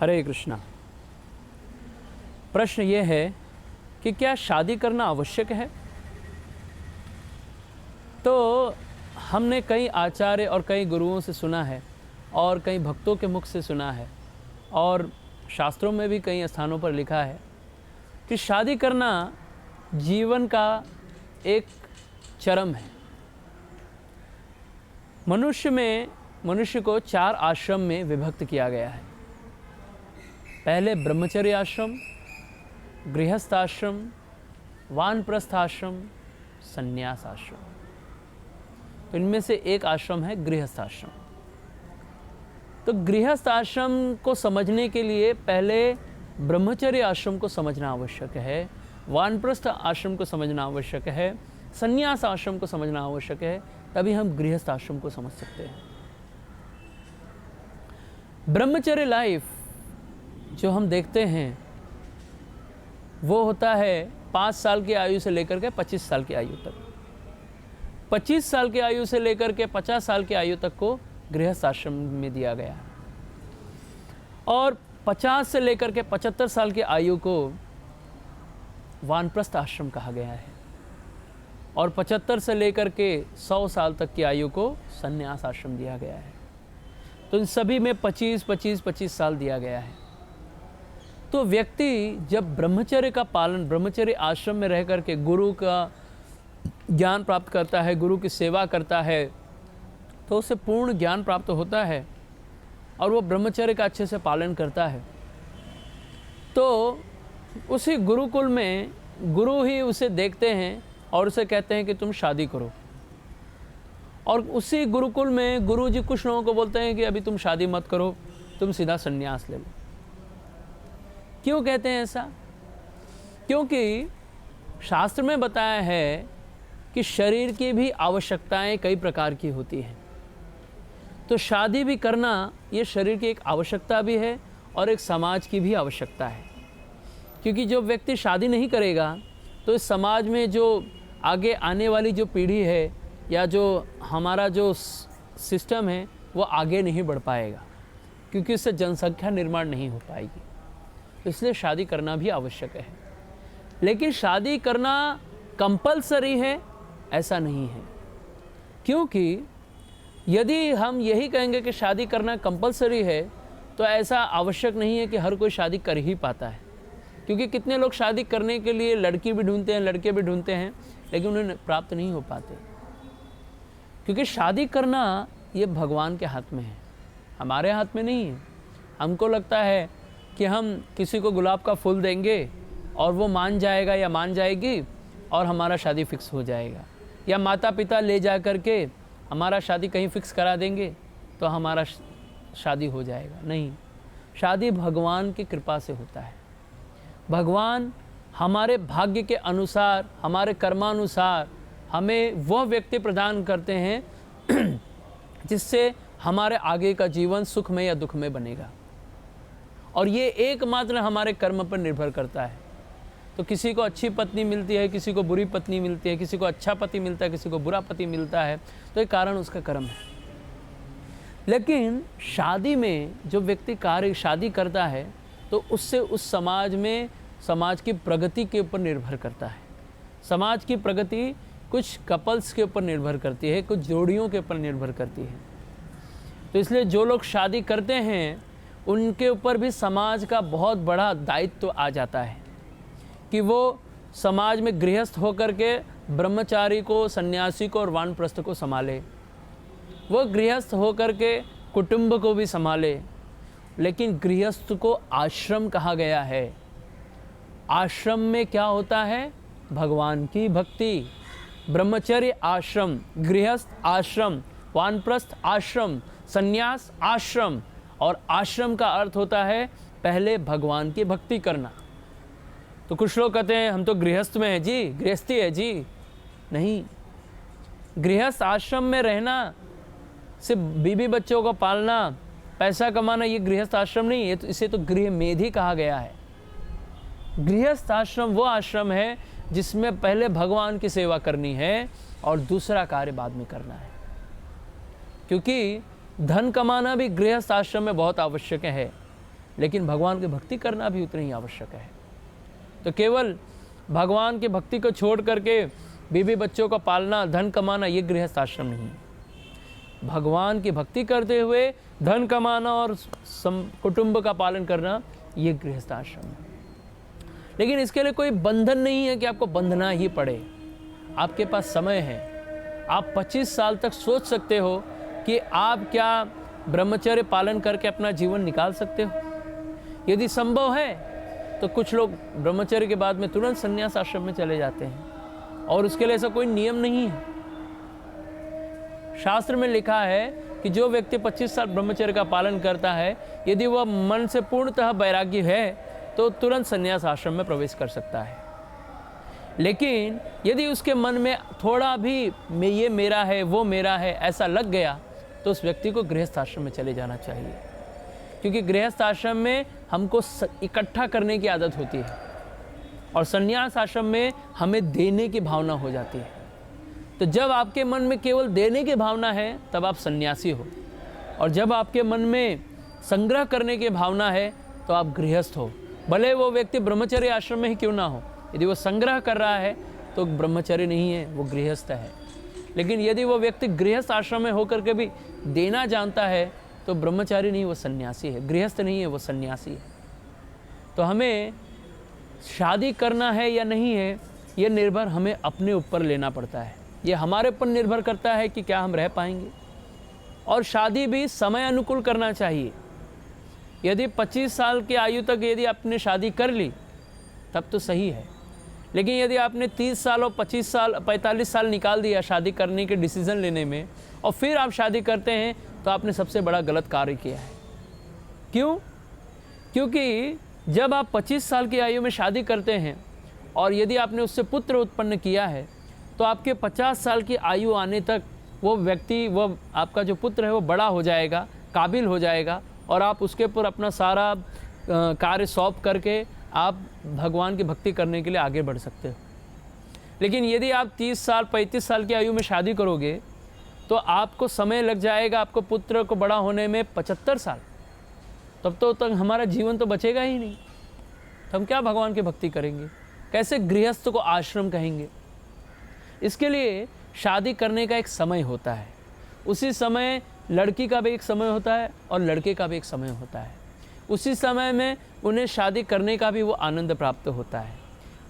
हरे कृष्णा। प्रश्न ये है कि क्या शादी करना आवश्यक है? तो हमने कई आचार्य और कई गुरुओं से सुना है और कई भक्तों के मुख से सुना है और शास्त्रों में भी कई स्थानों पर लिखा है कि शादी करना जीवन का एक चरम है। मनुष्य को 4 आश्रम में विभक्त किया गया है। पहले ब्रह्मचर्य आश्रम, गृहस्थ आश्रम, वानप्रस्थ आश्रम, संन्यास आश्रम। तो इनमें से एक आश्रम है गृहस्थ आश्रम। तो गृहस्थ आश्रम को समझने के लिए पहले ब्रह्मचर्य आश्रम को समझना आवश्यक है, वानप्रस्थ आश्रम को समझना आवश्यक है, संन्यास आश्रम को समझना आवश्यक है, तभी हम गृहस्थ आश्रम को समझ सकते हैं। ब्रह्मचर्य लाइफ जो हम देखते हैं वो होता है 5 साल की आयु से लेकर के 25 साल की आयु तक। 25 साल की आयु से लेकर के 50 साल की आयु तक को गृहस्थ आश्रम में दिया गया है और 50 से लेकर के 75 साल की आयु को वानप्रस्थ आश्रम कहा गया है और 75 से लेकर के 100 साल तक की आयु को संन्यास आश्रम दिया गया है। तो इन सभी में 25 साल दिया गया है। तो व्यक्ति जब ब्रह्मचर्य का पालन, ब्रह्मचर्य आश्रम में रह करके गुरु का ज्ञान प्राप्त करता है, गुरु की सेवा करता है, तो उसे पूर्ण ज्ञान प्राप्त होता है और वो ब्रह्मचर्य का अच्छे से पालन करता है। तो उसी गुरुकुल में गुरु ही उसे देखते हैं और उसे कहते हैं कि तुम शादी करो। और उसी गुरुकुल में गुरु जी कुछ लोगों को बोलते हैं कि अभी तुम शादी मत करो, तुम सीधा संन्यास ले लो। क्यों कहते हैं ऐसा? क्योंकि शास्त्र में बताया है कि शरीर की भी आवश्यकताएं कई प्रकार की होती हैं। तो शादी भी करना ये शरीर की एक आवश्यकता भी है और एक समाज की भी आवश्यकता है। क्योंकि जो व्यक्ति शादी नहीं करेगा तो इस समाज में जो आगे आने वाली जो पीढ़ी है या जो हमारा जो सिस्टम है वो आगे नहीं बढ़ पाएगा, क्योंकि इससे जनसंख्या निर्माण नहीं हो पाएगी। तो इसलिए शादी करना भी आवश्यक है। लेकिन शादी करना कंपलसरी है ऐसा नहीं है, क्योंकि यदि हम यही कहेंगे कि शादी करना कंपलसरी है तो ऐसा आवश्यक नहीं है कि हर कोई शादी कर ही पाता है। क्योंकि कितने लोग शादी करने के लिए लड़की भी ढूंढते हैं, लड़के भी ढूंढते हैं, लेकिन उन्हें प्राप्त नहीं हो पाते। क्योंकि शादी करना ये भगवान के हाथ में है, हमारे हाथ में नहीं है। हमको लगता है कि हम किसी को गुलाब का फूल देंगे और वो मान जाएगा या मान जाएगी और हमारा शादी फिक्स हो जाएगा, या माता पिता ले जा कर के हमारा शादी कहीं फिक्स करा देंगे तो हमारा शादी हो जाएगा। नहीं, शादी भगवान की कृपा से होता है। भगवान हमारे भाग्य के अनुसार, हमारे कर्मानुसार हमें वह व्यक्ति प्रदान करते हैं जिससे हमारे आगे का जीवन सुख में या दुख में बनेगा, और ये एकमात्र हमारे कर्म पर निर्भर करता है। तो किसी को अच्छी पत्नी मिलती है, किसी को बुरी पत्नी मिलती है, किसी को अच्छा पति मिलता है, किसी को बुरा पति मिलता है, तो ये कारण उसका कर्म है। लेकिन शादी में जो व्यक्ति शादी करता है तो उससे उस समाज में समाज की प्रगति के ऊपर निर्भर करता है। समाज की प्रगति कुछ कपल्स के ऊपर निर्भर करती है, कुछ जोड़ियों के ऊपर निर्भर करती है। तो इसलिए जो लोग शादी करते हैं उनके ऊपर भी समाज का बहुत बड़ा दायित्व आ जाता है कि वो समाज में गृहस्थ होकर के ब्रह्मचारी को, सन्यासी को और वानप्रस्थ को संभाले, वो गृहस्थ होकर के कुटुंब को भी संभाले। लेकिन गृहस्थ को आश्रम कहा गया है। आश्रम में क्या होता है? भगवान की भक्ति। ब्रह्मचर्य आश्रम, गृहस्थ आश्रम, वानप्रस्थ आश्रम, संन्यास आश्रम। और आश्रम का अर्थ होता है पहले भगवान की भक्ति करना। तो कुछ लोग कहते हैं हम तो गृहस्थ में हैं जी, गृहस्थी है जी। नहीं, गृहस्थ आश्रम में रहना, सिर्फ बीबी बच्चों को पालना, पैसा कमाना, ये गृहस्थ आश्रम नहीं है। तो इसे तो गृह मेधी कहा गया है। गृहस्थ आश्रम वो आश्रम है जिसमें पहले भगवान की सेवा करनी है और दूसरा कार्य बाद में करना है। क्योंकि धन कमाना भी गृहस्थ आश्रम में बहुत आवश्यक है। लेकिन भगवान की भक्ति करना भी उतनी ही आवश्यक है। तो केवल भगवान की भक्ति को छोड़ करके बीवी बच्चों का पालना, धन कमाना, ये गृहस्थ आश्रम नहीं है। भगवान की भक्ति करते हुए धन कमाना और कुटुंब का पालन करना, ये गृहस्थ आश्रम है। लेकिन इसके लिए कोई बंधन नहीं है कि आपको बंधना ही पड़े। आपके पास समय है, आप 25 साल तक सोच सकते हो कि आप क्या ब्रह्मचर्य पालन करके अपना जीवन निकाल सकते हो। यदि संभव है तो कुछ लोग ब्रह्मचर्य के बाद में तुरंत संन्यास आश्रम में चले जाते हैं, और उसके लिए ऐसा कोई नियम नहीं है। शास्त्र में लिखा है कि जो व्यक्ति 25 साल ब्रह्मचर्य का पालन करता है, यदि वह मन से पूर्णतः वैराग्य है तो तुरंत संन्यास आश्रम में प्रवेश कर सकता है। लेकिन यदि उसके मन में थोड़ा भी ये मेरा है, वो मेरा है, ऐसा लग गया, तो उस व्यक्ति को गृहस्थ आश्रम में चले जाना चाहिए। क्योंकि गृहस्थ आश्रम में हमको इकट्ठा करने की आदत होती है, और संन्यास आश्रम में हमें देने की भावना हो जाती है। तो जब आपके मन में केवल देने की भावना है, तब आप सन्यासी हो, और जब आपके मन में संग्रह करने की भावना है, तो आप गृहस्थ हो। भले वो व्यक्ति ब्रह्मचर्य आश्रम में ही क्यों ना हो, यदि वो संग्रह कर रहा है तो ब्रह्मचर्य नहीं है, वो गृहस्थ है। लेकिन यदि वो व्यक्ति गृहस्थ आश्रम में होकर के भी देना जानता है, तो ब्रह्मचारी नहीं, वो सन्यासी है। गृहस्थ नहीं है, वो सन्यासी है। तो हमें शादी करना है या नहीं है, ये निर्भर हमें अपने ऊपर लेना पड़ता है। ये हमारे ऊपर निर्भर करता है कि क्या हम रह पाएंगे। और शादी भी समय अनुकूल करना चाहिए। यदि 25 साल की आयु तक यदि आपने शादी कर ली, तब तो सही है। लेकिन यदि आपने 30 साल और 25 साल 45 साल निकाल दिया शादी करने के डिसीज़न लेने में, और फिर आप शादी करते हैं, तो आपने सबसे बड़ा गलत कार्य किया है। क्यों? क्योंकि जब आप 25 साल की आयु में शादी करते हैं और यदि आपने उससे पुत्र उत्पन्न किया है, तो आपके 50 साल की आयु आने तक वो व्यक्ति, वो आपका जो पुत्र है, वो बड़ा हो जाएगा, काबिल हो जाएगा, और आप उसके ऊपर अपना सारा कार्य सौंप करके आप भगवान की भक्ति करने के लिए आगे बढ़ सकते हो। लेकिन यदि आप 30 साल 35 साल की आयु में शादी करोगे, तो आपको समय लग जाएगा आपको पुत्र को बड़ा होने में 75 साल। तब तो तक हमारा जीवन तो बचेगा ही नहीं। तो हम क्या भगवान की भक्ति करेंगे? कैसे गृहस्थ को आश्रम कहेंगे? इसके लिए शादी करने का एक समय होता है। उसी समय लड़की का भी एक समय होता है और लड़के का भी एक समय होता है। उसी समय में उन्हें शादी करने का भी वो आनंद प्राप्त होता है।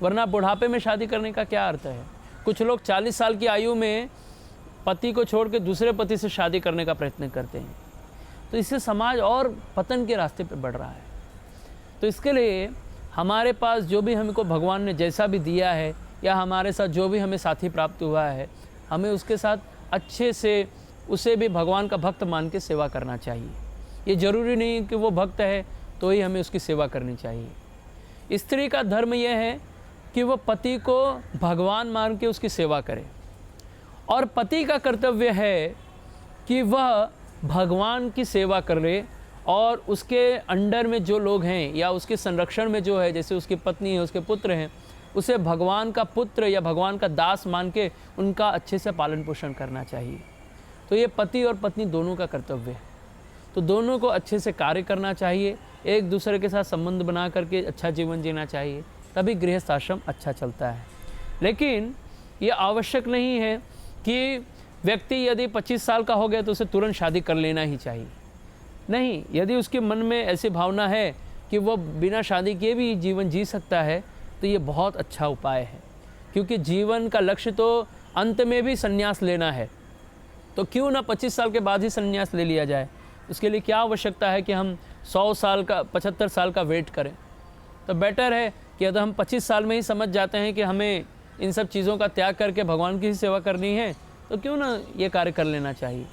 वरना बुढ़ापे में शादी करने का क्या अर्थ है? कुछ लोग 40 साल की आयु में पति को छोड़ के दूसरे पति से शादी करने का प्रयत्न करते हैं। तो इससे समाज और पतन के रास्ते पर बढ़ रहा है। तो इसके लिए हमारे पास जो भी हमको भगवान ने जैसा भी दिया है, या हमारे साथ जो भी हमें साथी प्राप्त हुआ है, हमें उसके साथ अच्छे से उसे भी भगवान का भक्त मान के सेवा करना चाहिए। ये ज़रूरी नहीं कि वो भक्त है तो ही हमें उसकी सेवा करनी चाहिए। स्त्री का धर्म यह है कि वो पति को भगवान मान के उसकी सेवा करे, और पति का कर्तव्य है कि वह भगवान की सेवा करे, और उसके अंडर में जो लोग हैं या उसके संरक्षण में जो है, जैसे उसकी पत्नी है, उसके पुत्र हैं, उसे भगवान का पुत्र या भगवान का दास मान के उनका अच्छे से पालन पोषण करना चाहिए। तो ये पति और पत्नी दोनों का कर्तव्य है। तो दोनों को अच्छे से कार्य करना चाहिए, एक दूसरे के साथ संबंध बना करके अच्छा जीवन जीना चाहिए, तभी गृहस्थ आश्रम अच्छा चलता है। लेकिन ये आवश्यक नहीं है कि व्यक्ति यदि 25 साल का हो गया तो उसे तुरंत शादी कर लेना ही चाहिए। नहीं, यदि उसके मन में ऐसी भावना है कि वह बिना शादी किए भी जीवन जी सकता है, तो ये बहुत अच्छा उपाय है। क्योंकि जीवन का लक्ष्य तो अंत में भी संन्यास लेना है, तो क्यों ना 25 साल के बाद ही संन्यास ले लिया जाए। उसके लिए क्या आवश्यकता है कि हम 100 साल का 75 साल का वेट करें? तो बेटर है कि अगर हम 25 साल में ही समझ जाते हैं कि हमें इन सब चीज़ों का त्याग करके भगवान की ही सेवा करनी है, तो क्यों ना ये कार्य कर लेना चाहिए।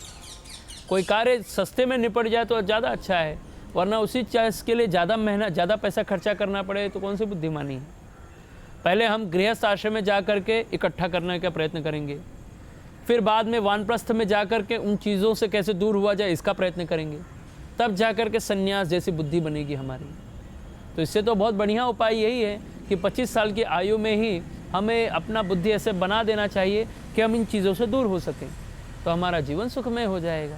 कोई कार्य सस्ते में निपट जाए तो ज़्यादा अच्छा है, वरना उसी चीज़ के लिए ज़्यादा मेहनत, ज़्यादा पैसा खर्चा करना पड़े तो कौन सी बुद्धिमानी है। पहले हम गृहस्थ आश्रम में जा कर के इकट्ठा करने का प्रयत्न करेंगे, फिर बाद में वानप्रस्थ में जा कर के उन चीज़ों से कैसे दूर हुआ जाए इसका प्रयत्न करेंगे, तब जा कर के संन्यास जैसी बुद्धि बनेगी हमारी। तो इससे तो बहुत बढ़िया उपाय यही है कि 25 साल की आयु में ही हमें अपना बुद्धि ऐसे बना देना चाहिए कि हम इन चीज़ों से दूर हो सकें, तो हमारा जीवन सुखमय हो जाएगा।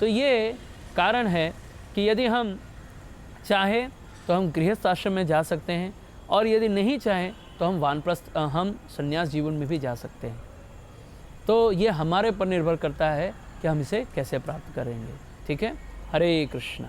तो ये कारण है कि यदि हम चाहे तो हम गृहस्थ आश्रम में जा सकते हैं, और यदि नहीं चाहें तो हम वानप्रस्थ हम संन्यास जीवन में भी जा सकते हैं। तो ये हमारे पर निर्भर करता है कि हम इसे कैसे प्राप्त करेंगे। ठीक है, हरे कृष्णा।